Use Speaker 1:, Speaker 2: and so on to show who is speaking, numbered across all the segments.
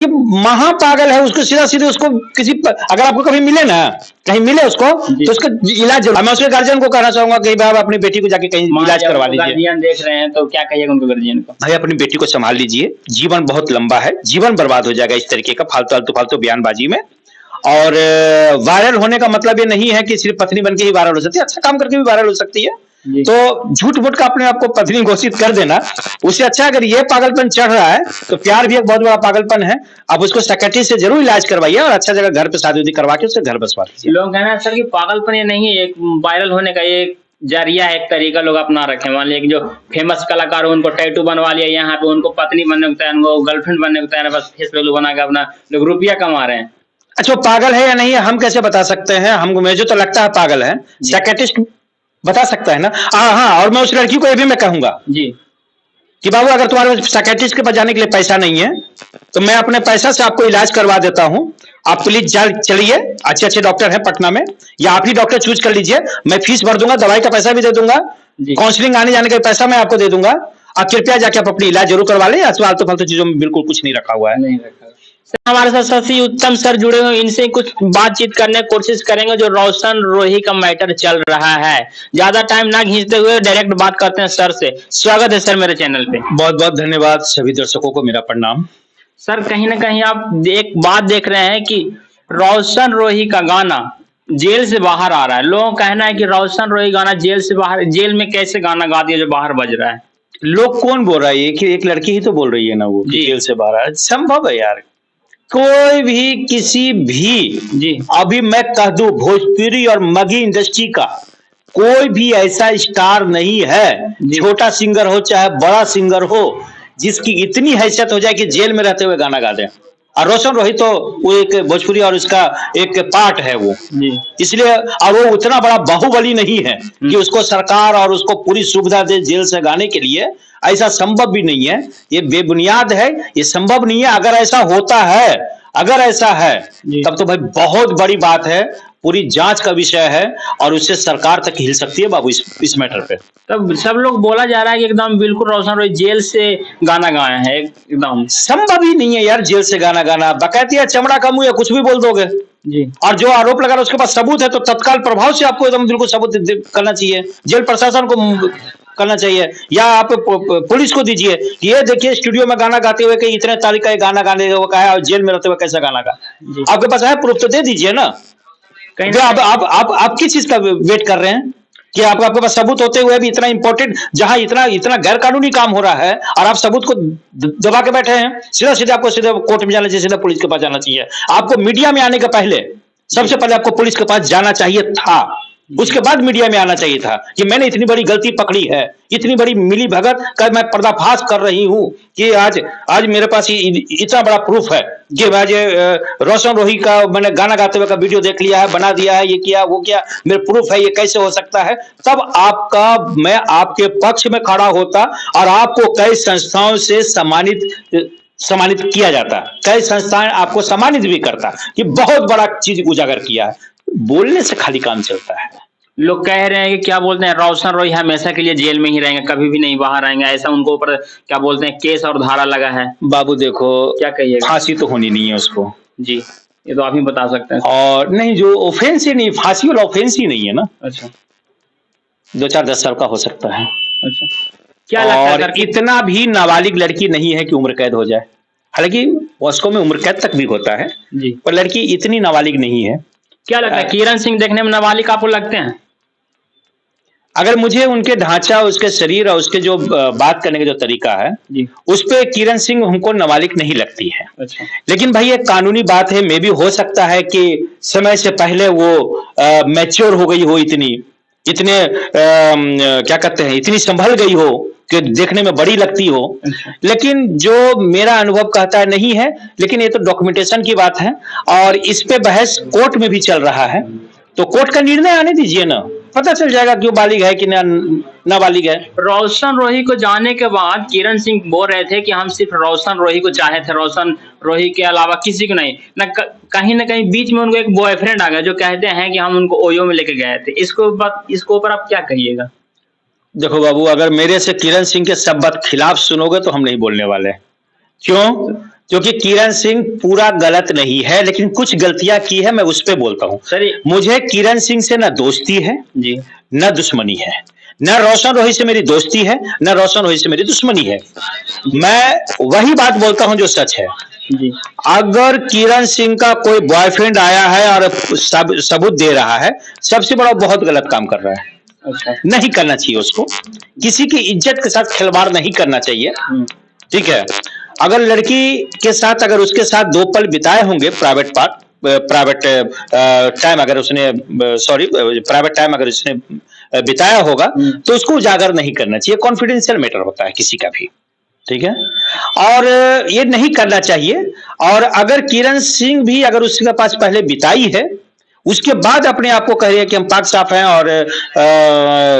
Speaker 1: कि महापागल है, उसको सीधा सीधे उसको अगर आपको कभी मिले ना, कहीं मिले उसको, तो उसका इलाज जरूर। मैं उसके गार्जियन को कहना चाहूंगा कि भाई आप अपनी बेटी को जाके कहीं इलाज करवा लीजिए।
Speaker 2: गार्जियन देख रहे हैं तो क्या कहिएगा उनको गार्जियन को?
Speaker 1: भाई अपनी बेटी को संभाल लीजिए, जीवन बहुत लंबा है, जीवन बर्बाद हो जाएगा इस तरीके का फालतू बयानबाजी में। और वायरल होने का मतलब ये नहीं है कि सिर्फ पत्नी बन के ही वायरल हो सकती है, अच्छा काम करके भी वायरल हो सकती है। तो झूठ मूठ का अपने आप को पत्नी घोषित कर देना, उससे अच्छा अगर ये पागलपन चढ़ रहा है तो प्यार भी एक बहुत बड़ा पागलपन है। आप उसको साइकियाट्रिस्ट से जरूर इलाज करवाइए और अच्छा जगह घर पे शादी करवा के उससे घर बसवा लीजिए।
Speaker 2: लोग कहना सर कि पागलपन ये नहीं है, एक वायरल होने का एक जरिया है, एक तरीका लोग अपना रखे। मान लिया जो फेमस कलाकार हो उनको टैटू बनवा लिया यहाँ पे, उनको पत्नी बनने को तैयार, उनको गर्लफ्रेंड बनने को तैयार है, बस फेस वैल्यू बना के अपना लोग रुपया कमा रहे हैं।
Speaker 1: अच्छा पागल है या नहीं है हम कैसे बता सकते हैं? हमको मुझे तो लगता है पागल है, साइकियाट्रिस्ट बता सकता है ना। हाँ, और मैं उस लड़की को ये भी मैं कहूंगा
Speaker 2: जी
Speaker 1: कि बाबू अगर तुम्हारे साइकियाट्रिस्ट के पास जाने के लिए पैसा नहीं है तो मैं अपने पैसा से आपको इलाज करवा देता हूं। आप प्लीज चलिए, अच्छे अच्छे डॉक्टर हैं पटना में, या आप ही डॉक्टर चूज कर लीजिए, मैं फीस भर दूंगा, दवाई का पैसा भी दे दूंगा, काउंसलिंग आने जाने का पैसा मैं आपको दे दूंगा। आप कृपया जाके आप अपनी इलाज जरूर करवा लें। फालतू फालतू चीजों में बिल्कुल कुछ नहीं रखा हुआ है।
Speaker 2: नहीं रखा। हमारे साथ शशि उत्तम सर जुड़े हुए, इनसे कुछ बातचीत करने की कोशिश करेंगे जो रोशन रोही का मैटर चल रहा है। ज्यादा टाइम ना खींचते हुए डायरेक्ट बात करते हैं सर से। स्वागत है सर मेरे चैनल पे।
Speaker 1: बहुत बहुत धन्यवाद, सभी दर्शकों को मेरा प्रणाम।
Speaker 2: सर कहीं ना कहीं आप एक बात देख रहे हैं कि रोशन रोही का गाना जेल से बाहर आ रहा है। लोगों का कहना है कि रोशन रोही गाना जेल से बाहर, जेल में कैसे गाना गा दिया जो बाहर बज रहा है?
Speaker 1: लोग कौन बोल रहा है? एक लड़की ही तो बोल रही है ना वो जेल से बाहर है। संभव है यार, कोई भी किसी भी अभी मैं कह दूं भोजपुरी और मगी इंडस्ट्री का कोई भी ऐसा स्टार नहीं है, छोटा सिंगर हो चाहे बड़ा सिंगर हो, जिसकी इतनी हैसियत हो जाए कि जेल में रहते हुए गाना गा दे। और रोशन रोही तो वो एक भोजपुरी और उसका एक पार्ट है वो, इसलिए, और वो उतना बड़ा बाहुबली नहीं है कि उसको सरकार और उसको पूरी सुविधा दे जेल से गाने के लिए। ऐसा संभव भी नहीं है, ये बेबुनियाद है, ये संभव नहीं है। अगर ऐसा होता है, अगर ऐसा है तब तो भाई बहुत बड़ी बात है, पूरी जांच का विषय है और उससे सरकार तक हिल सकती है बाबू इस मैटर पे।
Speaker 2: तब सब लोग बोला जा रहा है कि एकदम बिल्कुल रोशन रोही जेल से गाना गाए हैं, एकदम
Speaker 1: संभव ही नहीं है यार जेल से गाना गाना। बकायदा चमड़ा का मुंह है, कुछ भी बोल दोगे जी। और जो आरोप लगा रहा है उसके पास सबूत है तो तत्काल प्रभाव से आपको एकदम बिल्कुल सबूत करना चाहिए, जेल प्रशासन को करना चाहिए, या आप पुलिस को दीजिए कि ये देखिए स्टूडियो में गाना गाते हुए कि इतने तारीख का गाना गाने का है और जेल में रहते हुए कैसा गाना गा। आपके पास है प्रूफ तो दे दीजिए ना। आप किस चीज का वेट कर रहे हैं कि आपके पास सबूत होते हुए भी इतना इंपॉर्टेंट, जहां इतना गैर कानूनी काम हो रहा है और आप सबूत को दबा के बैठे हैं। सीधा सीधा आपको सीधे कोर्ट में जाना चाहिए, सीधा पुलिस के पास जाना चाहिए। आपको मीडिया में आने के पहले सबसे पहले आपको पुलिस के पास जाना चाहिए था, उसके बाद मीडिया में आना चाहिए था कि मैंने इतनी बड़ी गलती पकड़ी है, इतनी बड़ी मिली भगत का मैं पर्दाफाश कर रही हूं कि आज मेरे पास इतना बड़ा प्रूफ है कि आज रोशन रोही का मैंने गाना गाते हुए का वीडियो देख लिया है, बना दिया है, ये किया वो किया, मेरे प्रूफ है, ये कैसे हो सकता है। तब मैं आपके पक्ष में खड़ा होता और आपको कई संस्थाओं से सम्मानित किया जाता, कई संस्थाएं आपको सम्मानित भी करता कि बहुत बड़ा चीज उजागर किया है। बोलने से खाली काम चलता है।
Speaker 2: लोग कह रहे हैं कि क्या बोलते हैं रोशन रोही हमेशा के लिए जेल में ही रहेंगे, कभी भी नहीं बाहर आएंगे, ऐसा उनको ऊपर क्या बोलते हैं केस और धारा लगा है।
Speaker 1: बाबू देखो
Speaker 2: क्या कहिए,
Speaker 1: फांसी तो होनी नहीं है उसको
Speaker 2: जी, ये तो आप ही बता सकते हैं।
Speaker 1: और नहीं जो ऑफेंस ही नहीं, फांसी वाला ऑफेंस ही नहीं है ना।
Speaker 2: अच्छा
Speaker 1: 2-4-10 साल का हो सकता है।
Speaker 2: अच्छा क्या लगता है?
Speaker 1: इतना भी नाबालिग लड़की नहीं है कि उम्र कैद हो जाए, हालांकि वॉस्को में उम्र कैद तक भी होता है जी, पर लड़की इतनी नाबालिग नहीं है।
Speaker 2: क्या लगता है किरण सिंह देखने में नाबालिग आपको लगते हैं?
Speaker 1: अगर मुझे उनके ढांचा, उसके शरीर और उसके जो बात करने का जो तरीका है उस पे किरण सिंह हमको नाबालिग नहीं लगती है।
Speaker 2: अच्छा।
Speaker 1: लेकिन भाई एक कानूनी बात है, मे भी हो सकता है कि समय से पहले वो मैच्योर हो गई हो, इतने क्या कहते हैं, इतनी संभल गई हो कि देखने में बड़ी लगती हो। लेकिन जो मेरा अनुभव कहता है नहीं है, लेकिन ये तो डॉक्यूमेंटेशन की बात है और इस पे बहस कोर्ट में भी चल रहा है, तो कोर्ट का निर्णय आने दीजिए ना, पता चल जाएगा कि वो बालिग है कि नाबालिग है।
Speaker 2: रोशन रोही को जाने के बाद किरण सिंह बोल रहे थे कि हम सिर्फ रोशन रोही को चाहे थे, रोशन रोही के अलावा किसी को नहीं। न कहीं बीच में उनको एक बॉयफ्रेंड आ गया जो कहते हैं कि हम उनको ओयो में लेके गए थे। इसको ऊपर आप क्या कहिएगा?
Speaker 1: देखो बाबू, अगर मेरे से किरण सिंह के सब बात खिलाफ सुनोगे तो हम नहीं बोलने वाले। क्यों? क्योंकि किरण सिंह पूरा गलत नहीं है, लेकिन कुछ गलतियां की है, मैं उस पे बोलता हूं।
Speaker 2: सर
Speaker 1: मुझे किरण सिंह से न दोस्ती है,
Speaker 2: जी
Speaker 1: न दुश्मनी है, न रोशन रोही से मेरी दोस्ती है, न रोशन रोही से मेरी दुश्मनी है। मैं वही बात बोलता हूं जो सच है।
Speaker 2: जी
Speaker 1: अगर किरण सिंह का कोई बॉयफ्रेंड आया है और सबूत दे रहा है, सबसे बड़ा बहुत गलत काम कर रहा है।
Speaker 2: अच्छा
Speaker 1: नहीं करना चाहिए उसको, किसी की इज्जत के साथ खिलवाड़ नहीं करना चाहिए। ठीक है, अगर लड़की के साथ, अगर उसके साथ 2 पल बिताए होंगे, प्राइवेट टाइम अगर उसने प्राइवेट टाइम अगर उसने बिताया होगा, तो उसको उजागर नहीं करना चाहिए। कॉन्फिडेंशियल मैटर होता है किसी का भी, ठीक है, और ये नहीं करना चाहिए। और अगर किरण सिंह भी अगर उसके पास पहले बिताई है, उसके बाद अपने आप को कह रही है कि हम पाक साफ हैं और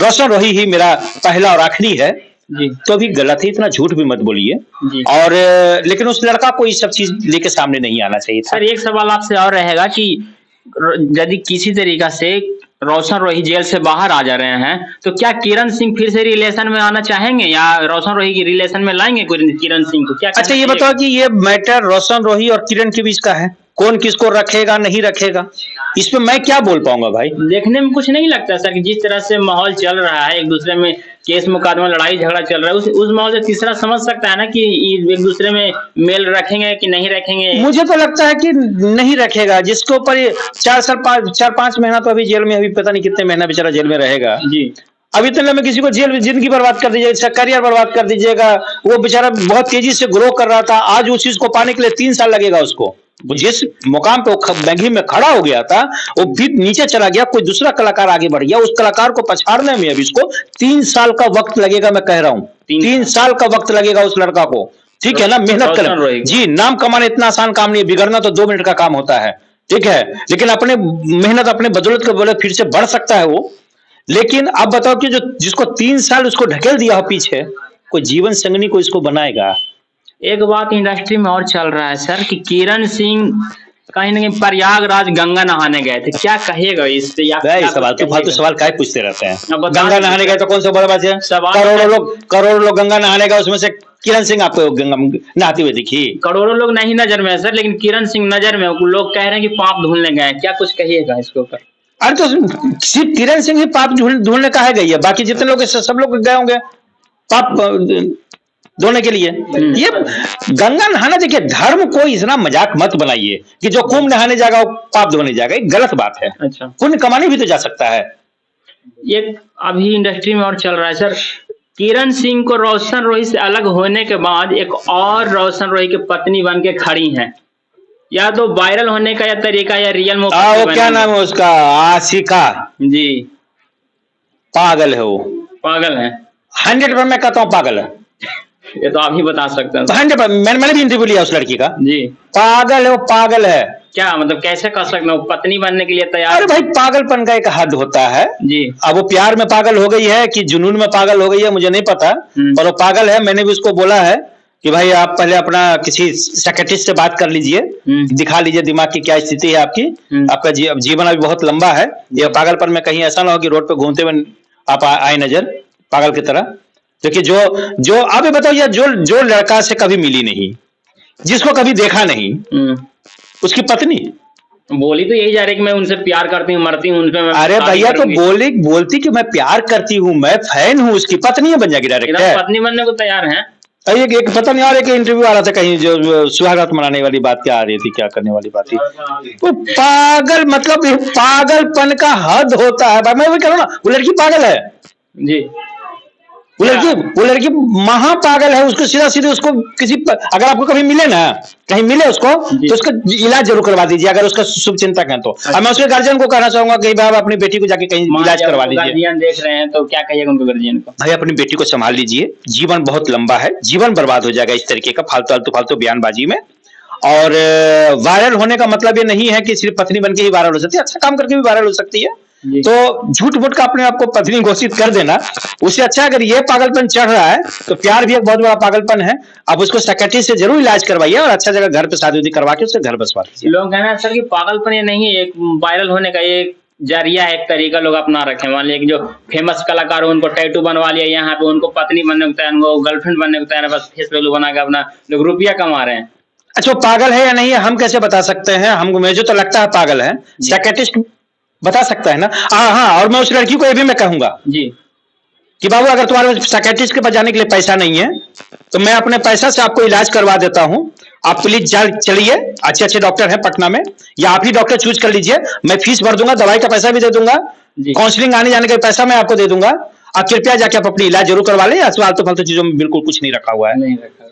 Speaker 1: रोशन रोही ही मेरा पहला और आखिरी है,
Speaker 2: जी
Speaker 1: तो भी गलत है। इतना झूठ भी मत बोलिए।
Speaker 2: जी
Speaker 1: और लेकिन उस लड़का को ये सब चीज लेके सामने नहीं आना चाहिए था।
Speaker 2: सर एक सवाल आपसे और रहेगा कि यदि किसी तरीका से रोशन रोही जेल से बाहर आ जा रहे हैं, तो क्या किरण सिंह फिर से रिलेशन में आना चाहेंगे या रोशन रोही की रिलेशन में लाएंगे किरण सिंह को? क्या
Speaker 1: अच्छा ये बताओ कि ये मैटर रोशन रोही और किरण के बीच का है, कौन किसको रखेगा नहीं रखेगा, इस पे मैं क्या बोल पाऊंगा भाई?
Speaker 2: देखने में कुछ नहीं लगता सर कि जिस तरह से माहौल चल रहा है, एक दूसरे में केस मुकदमा लड़ाई झगड़ा चल रहा है, उस माहौल से तीसरा समझ सकता है ना कि एक दूसरे में मेल रखेंगे कि नहीं रखेंगे।
Speaker 1: मुझे तो लगता है कि नहीं रखेगा। जिसके ऊपर 4-5 महीना तो अभी जेल में, अभी पता नहीं कितने महीना बेचारा जेल में रहेगा जी। अभी इतने में किसी को जेल में जिंदगी बर्बाद कर दीजिएगा, इसका करियर बर्बाद कर दीजिएगा। वो बेचारा बहुत तेजी से ग्रो कर रहा था, आज उस चीज को पाने के लिए 3 साल लगेगा उसको। जिस मुकाम पे वो बैंगी में खड़ा हो गया था, वो भी नीचे चला गया, कोई दूसरा कलाकार आगे बढ़ गया, उस कलाकार को पछाड़ने में अभी इसको 3 साल का वक्त लगेगा। मैं कह रहा हूँ 3 साल का वक्त लगेगा उस लड़का को, ठीक है ना। मेहनत कर जी, नाम कमाना इतना आसान काम नहीं है, बिगड़ना तो 2 मिनट का काम होता है, ठीक है। लेकिन अपने मेहनत, अपने बदौलत के बोले फिर से बढ़ सकता है वो। लेकिन अब बताओ कि जो जिसको 3 साल उसको ढकेल दिया हो पीछे, कोई जीवन संगनी को इसको बनाएगा?
Speaker 2: एक बात इंडस्ट्री में और चल रहा है सर कि किरण सिंह कहीं ना कहीं प्रयागराज गंगा नहाने गए थे, क्या कहिएगा इस पे?
Speaker 1: सवाल तो फालतू सवाल काहे पूछते रहते हैं? गंगा नहाने गए तो कौन सा बड़ा बात है? करोड़ों लोग गंगा नहाने गए, उसमें से किरण सिंह आपको गंगा नहाते हुए दिखी?
Speaker 2: करोड़ों लोग नहीं नजर में है सर, लेकिन किरण सिंह नजर में। लोग कह रहे हैं कि पाप धुलने गए, क्या कुछ कहिएगा इसके ऊपर?
Speaker 1: अरे तो सिर्फ किरण सिंह ही पाप धुलने का है गई है, बाकी जितने लोग सब लोग गए होंगे पाप धोने के लिए। ये गंगा नहाना, देखिए धर्म को इतना मजाक मत बनाइए कि जो कुंभ नहाने जाएगा वो पाप धोने जाएगा, एक गलत बात है।
Speaker 2: अच्छा,
Speaker 1: पुण्य कमाने भी तो जा सकता है।
Speaker 2: ये अभी इंडस्ट्री में और चल रहा है सर, किरण सिंह को रोशन रोही से अलग होने के बाद एक और रोशन रोही की पत्नी बन के खड़ी हैं। या तो वायरल होने का या तरीका या रियल में
Speaker 1: वो क्या नाम है उसका? आशिका
Speaker 2: जी।
Speaker 1: पागल है वो,
Speaker 2: पागल है
Speaker 1: 100% मैं कहता हूँ पागल है।
Speaker 2: ये तो आप ही बता सकते हैं।
Speaker 1: 100% मैंने भी इंटरव्यू लिया उस लड़की का
Speaker 2: जी।
Speaker 1: पागल है वो, पागल है।
Speaker 2: क्या मतलब कैसे कर सकते हो? पत्नी बनने के लिए तैयार?
Speaker 1: अरे भाई पागलपन का एक हद होता है
Speaker 2: जी।
Speaker 1: अब वो प्यार में पागल हो गई है कि जुनून में पागल हो गई है मुझे नहीं पता, पर वो पागल है। मैंने भी उसको बोला है कि भाई आप पहले अपना किसी साइकियाट्रिस्ट से बात कर लीजिए, दिखा लीजिए दिमाग की क्या स्थिति है आपकी। आपका जीवन अभी बहुत लंबा है, ये पागलपन में कहीं ऐसा ना हो कि रोड पे घूमते हुए आप आए नजर पागल की तरह। देखिए जो आप बताओ यार, जो लड़का से कभी मिली नहीं, जिसको कभी देखा नहीं, उसकी पत्नी
Speaker 2: बोली तो यही जा रही कि मैं उनसे प्यार करती हूँ, मरती हूँ उनपे।
Speaker 1: अरे भैया तो बोलती कि मैं प्यार करती हूँ, मैं फैन हूँ, उसकी पत्नी बन जाएगी डायरेक्ट।
Speaker 2: पत्नी बनने को तैयार है।
Speaker 1: एक पता नहीं, और एक इंटरव्यू आ रहा था कहीं, जो सुहागरात मनाने वाली बात क्या आ रही थी, क्या करने वाली बात थी। तो पागल, मतलब पागलपन का हद होता है। मैं वही कह रहा हूँ ना, वो लड़की पागल है जी। वो लड़की महा पागल है। उसको सीधा उसको किसी अगर आपको कभी मिले ना, कहीं मिले उसको, तो उसका इलाज जरूर करवा दीजिए अगर उसका शुभ चिंतक है तो। और मैं उसके गार्जियन को कहना चाहूंगा कि भाई अपनी बेटी को जाके कहीं इलाज करवा लीजिए।
Speaker 2: गार्जियन देख रहे हैं तो क्या कहिएगा उनको गार्जियन को?
Speaker 1: भाई अपनी बेटी को संभाल लीजिए, जीवन बहुत लंबा है, जीवन बर्बाद हो जाएगा इस तरीके का फालतू बयानबाजी में। और वायरल होने का मतलब ये नहीं है कि सिर्फ पत्नी बनके ही वायरल हो सकती है, अच्छा काम करके भी वायरल हो सकती है। तो झूठ मूठ का अपने आप को पत्नी घोषित कर देना, उससे अच्छा अगर ये पागलपन चढ़ रहा है तो प्यार भी एक बहुत बड़ा पागलपन है। आप उसको साइकियाट्रिस्ट से जरूर इलाज करवाइए और अच्छा जगह घर पे शादी करवा के उससे घर बसवा लीजिए।
Speaker 2: लोग कहना है सर कि पागलपन ये नहीं है, एक वायरल होने का एक जरिया है, एक तरीका लोग अपना रखे। मान लिया कि जो फेमस कलाकार हो उनको टैटू बनवा लिया यहाँ पे, उनको पत्नी बनने को तैयार, उनको गर्लफ्रेंड बनने को तैयार, बस फेस वैल्यू बना के अपना लोग रुपया कमा रहे हैं।
Speaker 1: अच्छा वो पागल है या नहीं है हम कैसे बता सकते हैं? हमको मुझे तो लगता है पागल है। साइकियाट्रिस्ट बता सकता है ना। हाँ, और मैं उस लड़की को ये भी मैं कहूंगा
Speaker 2: जी
Speaker 1: कि बाबू अगर तुम्हारे पास साइकियाट्रिस्ट के पास जाने के लिए पैसा नहीं है तो मैं अपने पैसा से आपको इलाज करवा देता हूँ। आप प्लीज चलिए, अच्छे अच्छे डॉक्टर हैं पटना में, या आप ही डॉक्टर चूज कर लीजिए। मैं फीस भर दूंगा, दवाई का पैसा भी दे दूंगा,
Speaker 2: जी
Speaker 1: काउंसलिंग आने जाने का पैसा मैं आपको दे दूंगा। आप कृपया जाके आप अपनी इलाज जरूर करवा लें। फालतू फालतू चीजों में बिल्कुल कुछ नहीं रखा हुआ है।
Speaker 2: नहीं रखा।